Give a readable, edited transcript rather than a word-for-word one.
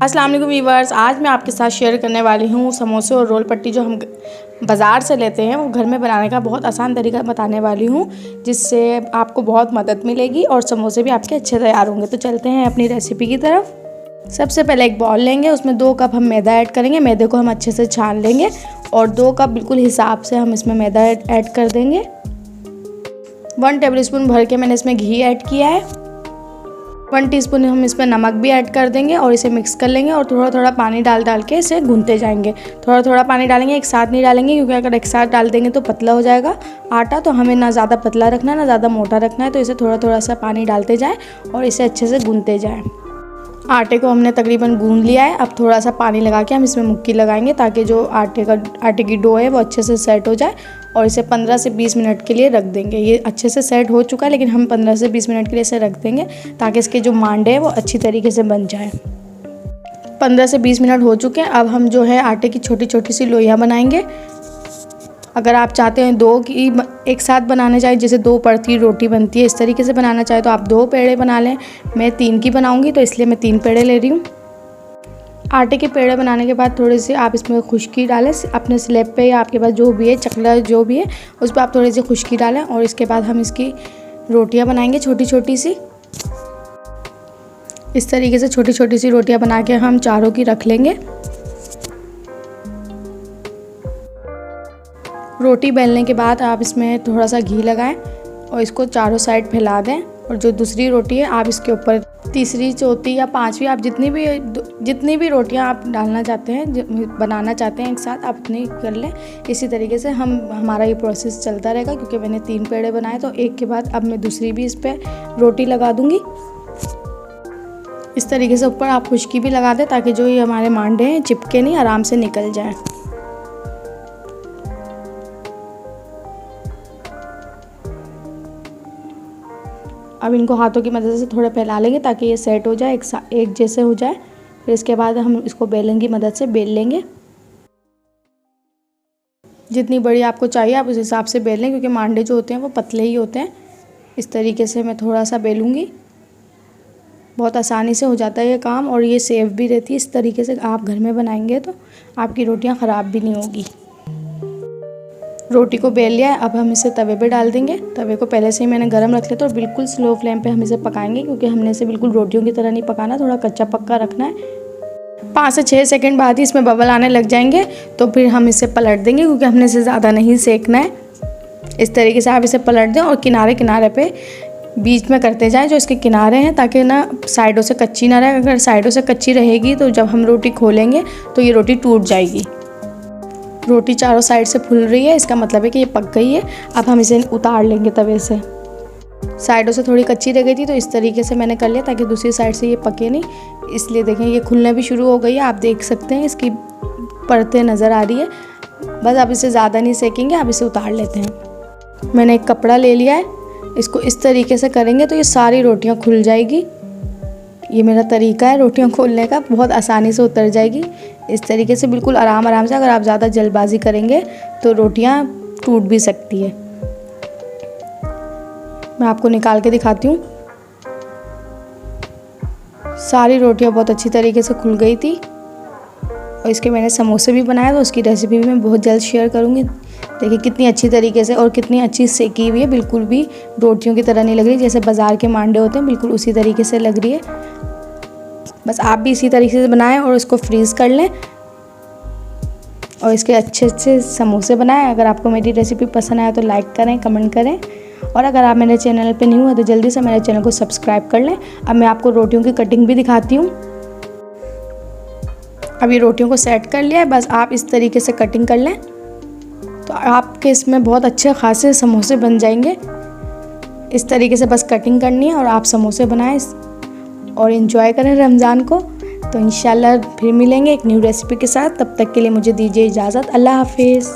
अस्सलाम वालेकुम व्यूअर्स, आज मैं आपके साथ शेयर करने वाली हूँ समोसे और रोल पट्टी जो हम बाज़ार से लेते हैं वो घर में बनाने का बहुत आसान तरीका बताने वाली हूँ, जिससे आपको बहुत मदद मिलेगी और समोसे भी आपके अच्छे तैयार होंगे। तो चलते हैं अपनी रेसिपी की तरफ। सबसे पहले एक बॉल लेंगे, उसमें 2 कप हम मैदा ऐड करेंगे। मैदे को हम अच्छे से छान लेंगे और 2 कप बिल्कुल हिसाब से हम इसमें मैदा ऐड कर देंगे। 1 टेबलस्पून भर के मैंने इसमें घी ऐड किया है। 1 टीस्पून हम इसमें नमक भी ऐड कर देंगे और इसे मिक्स कर लेंगे और थोड़ा थोड़ा पानी डाल के इसे गूंथते जाएंगे। थोड़ा थोड़ा पानी डालेंगे, एक साथ नहीं डालेंगे, क्योंकि अगर एक साथ डाल देंगे तो पतला हो जाएगा आटा। तो हमें ना ज़्यादा पतला रखना है ना ज़्यादा मोटा रखना है, तो इसे थोड़ा थोड़ा सा पानी डालते जाएँ और इसे अच्छे से गूंथते जाएँ। आटे को हमने तकरीबन गूंद लिया है। अब थोड़ा सा पानी लगा के हम इसमें मुक्की लगाएंगे ताकि जो आटे की डो है वो अच्छे से सेट हो जाए और इसे 15 से 20 मिनट के लिए रख देंगे। ये अच्छे से सेट हो चुका है, लेकिन हम 15 से 20 मिनट के लिए इसे रख देंगे ताकि इसके जो मांडे हैं वो अच्छी तरीके से बन जाए। 15 से 20 मिनट हो चुके हैं। अब हम जो है आटे की छोटी छोटी सी लोइयाँ बनाएंगे। अगर आप चाहते हैं 2 की एक साथ बनाना चाहें, जैसे 2 परती रोटी बनती है इस तरीके से बनाना चाहे तो आप 2 पेड़े बना लें। मैं 3 की बनाऊंगी तो इसलिए मैं 3 पेड़े ले रही हूँ। आटे के पेड़े बनाने के बाद थोड़ी सी आप इसमें खुश्की डालें अपने स्लैब पे, या आपके पास जो भी है चकला जो भी है उस पर आप थोड़ी सी खुश्की डालें और इसके बाद हम इसकी रोटियाँ बनाएंगे छोटी छोटी सी। इस तरीके से छोटी छोटी सी रोटियाँ बना के हम चारों की रख लेंगे। रोटी बेलने के बाद आप इसमें थोड़ा सा घी लगाएं और इसको चारों साइड फैला दें। और जो दूसरी रोटी है आप इसके ऊपर तीसरी, चौथी या 5वीं आप जितनी भी रोटियां आप डालना चाहते हैं बनाना चाहते हैं एक साथ आप उतनी कर लें। इसी तरीके से हमारा ये प्रोसेस चलता रहेगा। क्योंकि मैंने 3 पेड़े बनाए तो एक के बाद अब मैं दूसरी भी इस पर रोटी लगा दूँगी। इस तरीके से ऊपर आप खुश्की भी लगा दें ताकि जो ये हमारे मांडे हैं चिपके नहीं, आराम से निकल जाए। अब इनको हाथों की मदद से थोड़ा फैला लेंगे ताकि ये सेट हो जाए, एक जैसे हो जाए। फिर इसके बाद हम इसको बेलन की मदद से बेल लेंगे। जितनी बड़ी आपको चाहिए आप उस हिसाब से बेल लें, क्योंकि मांडे जो होते हैं वो पतले ही होते हैं। इस तरीके से मैं थोड़ा सा बेलूँगी। बहुत आसानी से हो जाता है ये काम और ये सेफ भी रहती है। इस तरीके से आप घर में बनाएंगे तो आपकी रोटियाँ ख़राब भी नहीं होगी। रोटी को बेल लिया है, अब हम इसे तवे पे डाल देंगे। तवे को पहले से ही मैंने गरम रख लिया था और बिल्कुल स्लो फ्लेम पे हम इसे पकाएंगे, क्योंकि हमने इसे बिल्कुल रोटियों की तरह नहीं पकाना, थोड़ा कच्चा पक्का रखना है। 5 से 6 सेकंड बाद ही इसमें बबल आने लग जाएंगे तो फिर हम इसे पलट देंगे, क्योंकि हमने इसे ज़्यादा नहीं सेकना है। इस तरीके से आप इसे पलट दें और किनारे किनारे पे बीच में करते जाएं जो इसके किनारे हैं, ताकि ना साइडों से कच्ची ना रहे। अगर साइडों से कच्ची रहेगी तो जब हम रोटी खोलेंगे तो ये रोटी टूट जाएगी। रोटी चारों साइड से फूल रही है, इसका मतलब है कि ये पक गई है। अब हम इसे उतार लेंगे तवे से। साइडों से थोड़ी कच्ची रह गई थी तो इस तरीके से मैंने कर लिया ताकि दूसरी साइड से ये पके नहीं। इसलिए देखें ये खुलने भी शुरू हो गई है, आप देख सकते हैं इसकी परतें नज़र आ रही है। बस अब इसे ज़्यादा नहीं सेकेंगे, अब इसे उतार लेते हैं। मैंने एक कपड़ा ले लिया है, इसको इस तरीके से करेंगे तो ये सारी रोटियाँ खुल जाएगी। ये मेरा तरीका है रोटियां खोलने का, बहुत आसानी से उतर जाएगी। इस तरीके से बिल्कुल आराम से। अगर आप ज़्यादा जल्दबाजी करेंगे तो रोटियां टूट भी सकती है। मैं आपको निकाल के दिखाती हूँ। सारी रोटियां बहुत अच्छी तरीके से खुल गई थी और इसके मैंने समोसे भी बनाए, तो उसकी रेसिपी भी मैं बहुत जल्द शेयर करूँगी। देखिए कितनी अच्छी तरीके से और कितनी अच्छी सेकी हुई है, बिल्कुल भी रोटियों की तरह नहीं लग रही। जैसे बाज़ार के मांडे होते हैं बिल्कुल उसी तरीके से लग रही है। बस आप भी इसी तरीके से बनाएं और इसको फ्रीज़ कर लें और इसके अच्छे अच्छे समोसे बनाएं। अगर आपको मेरी रेसिपी पसंद आया तो लाइक करें, कमेंट करें और अगर आप मेरे चैनल पे न्यू हो तो जल्दी से मेरे चैनल को सब्सक्राइब कर लें। अब मैं आपको रोटियों की कटिंग भी दिखाती हूँ। अब ये रोटियों को सेट कर लिया है, बस आप इस तरीके से कटिंग कर लें तो आपके इसमें बहुत अच्छे खासे समोसे बन जाएंगे। इस तरीके से बस कटिंग करनी है और आप समोसे बनाएं और एंजॉय करें रमज़ान को। तो इंशाल्लाह फिर मिलेंगे एक न्यू रेसिपी के साथ। तब तक के लिए मुझे दीजिए इजाज़त। अल्लाह हाफिज़।